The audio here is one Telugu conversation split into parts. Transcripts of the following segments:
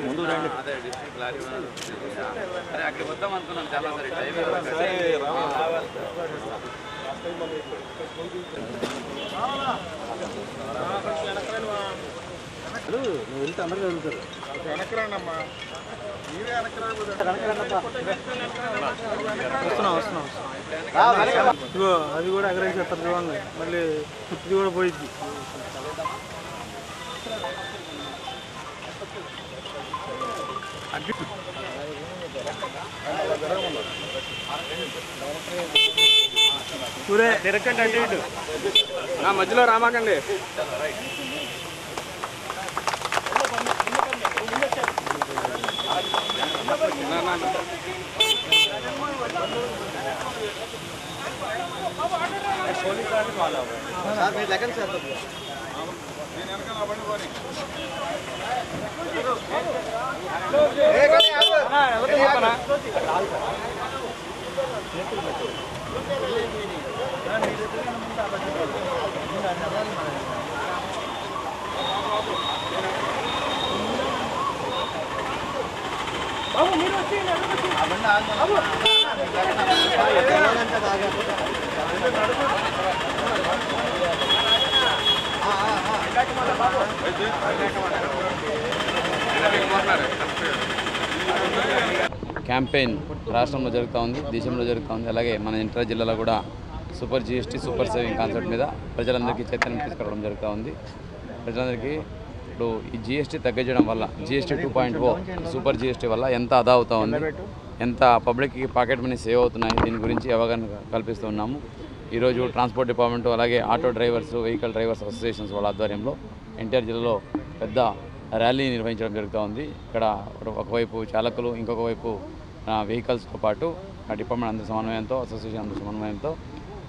ముందు రండి. అదే అక్కడికి వద్దాం అనుకున్నాను చాలా సరే నువ్వు వెళ్తే అందరూ చదువుతారు. ఇదిగో అది కూడా ఎగరేసేస్తారు చూడండి, మళ్ళీ ఇది కూడా పోయిద్ది. తిరగండి అంటే ఇటు మధ్యలో రామాకండి. క్యాంపెయిన్ రాష్ట్రంలో జరుగుతూ ఉంది, దేశంలో జరుగుతూ ఉంది. అలాగే మన ఇంటర్ జిల్లాలో కూడా super GST super saving concept మీద ప్రజలందరికీ చైతన్యం తీసుకురావడం జరుగుతూ ఉంది. ప్రజలందరికీ ఇప్పుడు ఈ జిఎస్టీ తగ్గించడం వల్ల జిఎస్టీ 2.0 సూపర్ జిఎస్టీ వల్ల ఎంత ఆదా అవుతూ ఉంది, ఎంత పబ్లిక్కి పాకెట్ మనీ సేవ్ అవుతున్నాయి, దీని గురించి అవగాహన కల్పిస్తూ ఉన్నాము. ఈరోజు ట్రాన్స్పోర్ట్ డిపార్ట్మెంట్ అలాగే auto drivers vehicle drivers associations వాళ్ళ ఆధ్వర్యంలో ఎన్టీఆర్ జిల్లాలో పెద్ద ర్యాలీ నిర్వహించడం జరుగుతూ ఉంది. ఇక్కడ ఒకవైపు చాలకులు, ఇంకొక వైపు వెహికల్స్తో పాటు ఆ డిపార్ట్మెంట్ అందరి సమన్వయంతో, అసోసియేషన్ అందరి సమన్వయంతో,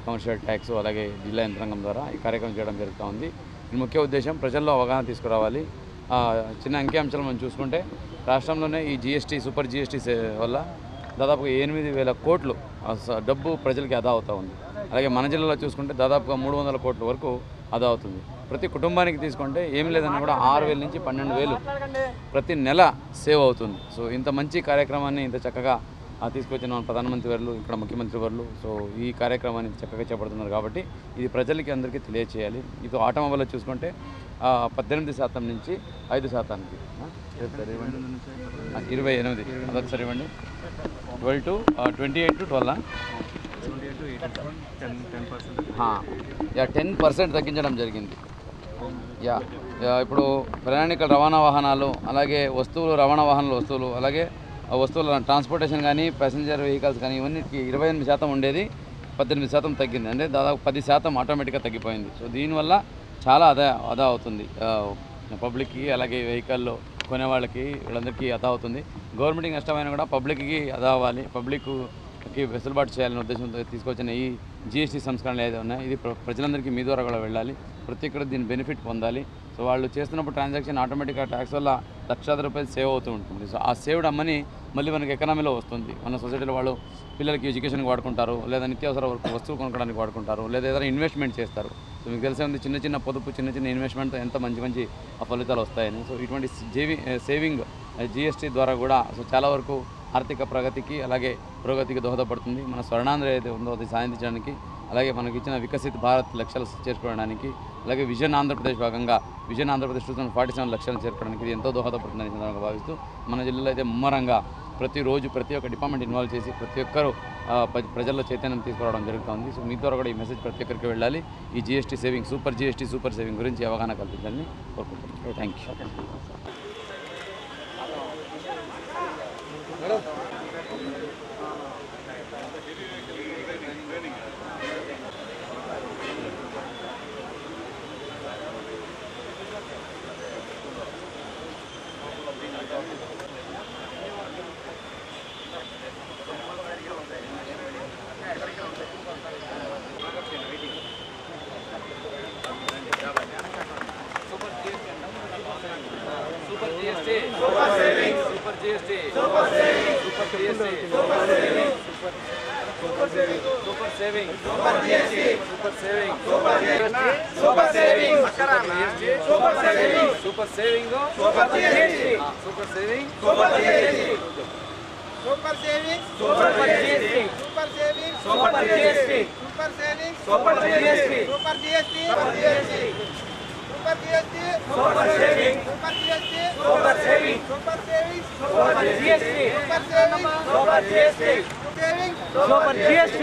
కమర్షియల్ ట్యాక్స్ అలాగే జిల్లా యంత్రాంగం ద్వారా ఈ కార్యక్రమం చేయడం జరుగుతూ ఉంది. ఈ ముఖ్య ఉద్దేశం ప్రజల్లో అవగాహన తీసుకురావాలి. చిన్న అంకిఅంశాలు మనం చూసుకుంటే రాష్ట్రంలోనే ఈ జిఎస్టీ సూపర్ జిఎస్టీ వల్ల దాదాపు 8,000 కోట్లు డబ్బు ప్రజలకి ఆదా అవుతూ ఉంది. అలాగే మన జిల్లాలో చూసుకుంటే దాదాపుగా 300 కోట్ల వరకు ఆదా అవుతుంది. ప్రతి కుటుంబానికి తీసుకుంటే ఏమి లేదన్నా కూడా 6,000 నుంచి 12,000 ప్రతి నెల సేవ్ అవుతుంది. సో ఇంత మంచి కార్యక్రమాన్ని ఇంత చక్కగా తీసుకొచ్చిన మన ప్రధానమంత్రి వర్లు, ఇక్కడ ముఖ్యమంత్రి వర్లు సో ఈ కార్యక్రమాన్ని చక్కగా చేపడుతున్నారు. కాబట్టి ఇది ప్రజలకి అందరికీ తెలియచేయాలి. ఇది ఆటోమొబైల్లో చూసుకుంటే 18% నుంచి 5%కి 28 అదొకసారి ఇవ్వండి. 12 to 28 to 12 10% తగ్గించడం జరిగింది. ఇప్పుడు ప్రయాణికుల రవాణా వాహనాలు అలాగే రవాణా వాహనాల వస్తువులు అలాగే వస్తువుల ట్రాన్స్పోర్టేషన్ కానీ ప్యాసింజర్ వెహికల్స్ కానీ ఇవన్నిటికీ 28% ఉండేది 18% తగ్గింది. అంటే దాదాపు 10% ఆటోమేటిక్గా తగ్గిపోయింది. సో దీనివల్ల చాలా ఆదా అవుతుంది పబ్లిక్కి, అలాగే వెహికల్లో కొనేవాళ్ళకి, వీళ్ళందరికీ ఆదా అవుతుంది. గవర్నమెంట్కి నష్టమైన కూడా పబ్లిక్కి ఆదా అవ్వాలి, పబ్లిక్కి వెసులుబాటు చేయాలనే ఉద్దేశంతో తీసుకొచ్చిన ఈ జిఎస్టీ సంస్కరణలు ఏదైతే ఉన్నాయో ఇది ప్రజలందరికీ మీ ద్వారా కూడా వెళ్ళాలి, ప్రతి ఒక్కరు దీని బెనిఫిట్ పొందాలి. సో వాళ్ళు చేస్తున్నప్పుడు ట్రాన్సాక్షన్ ఆటోమేటిక్గా ట్యాక్స్ వల్ల లక్షల రూపాయలు సేవ్ అవుతూ ఉంటుంది. సో ఆ సేవ్డ్ మనీ మళ్ళీ మనకి ఎకనామీలో వస్తుంది. మన సొసైటీలో వాళ్ళు పిల్లలకి ఎడ్యుకేషన్కి వాడుకుంటారు, లేదా నిత్యావసర వస్తువులు కొనుక్కోవడానికి వాడుకుంటారు, లేదా ఏదైనా ఇన్వెస్ట్మెంట్ చేస్తారు. సో మీకు తెలిసే ఉంది చిన్న పొదుపు, చిన్న ఇన్వెస్ట్మెంట్తో ఎంత మంచి ఫలితాలు వస్తాయని. సో ఇటువంటి సేవింగ్ జిఎస్టీ ద్వారా కూడా సో చాలా వరకు ఆర్థిక ప్రగతికి అలాగే పురోగతికి దోహదపడుతుంది. మన స్వర్ణాంధ్ర ఏదైతే ఉందో అది సాధించడానికి, అలాగే మనకి ఇచ్చిన వికసిత్ భారత్ లక్ష్యాలు చేరుకోవడానికి అలాగే విజన్ ఆంధ్రప్రదేశ్ భాగంగా విజన్ ఆంధ్రప్రదేశ్ 2047 లక్ష్యాలను చేరుకోవడానికి ఇది ఎంతో దోహదపడుతుందని సందర్భంగా భావిస్తూ మన జిల్లాలో అయితే ముమ్మరంగా ప్రతిరోజు ప్రతి ఒక్క డిపార్ట్మెంట్ ఇన్వాల్వ్ చేసి ప్రతి ఒక్కరూ ప్రజల్లో చైతన్యం తీసుకురావడం జరుగుతుంది. సో మీ ద్వారా కూడా ఈ మెసేజ్ ప్రతి ఒక్కరికి వెళ్ళాలి. ఈ జీఎస్టీ సేవింగ్ సూపర్ సేవింగ్ గురించి అవగాహన కల్పించాలని కోరుకుంటున్నాను. Thank you. Super GST.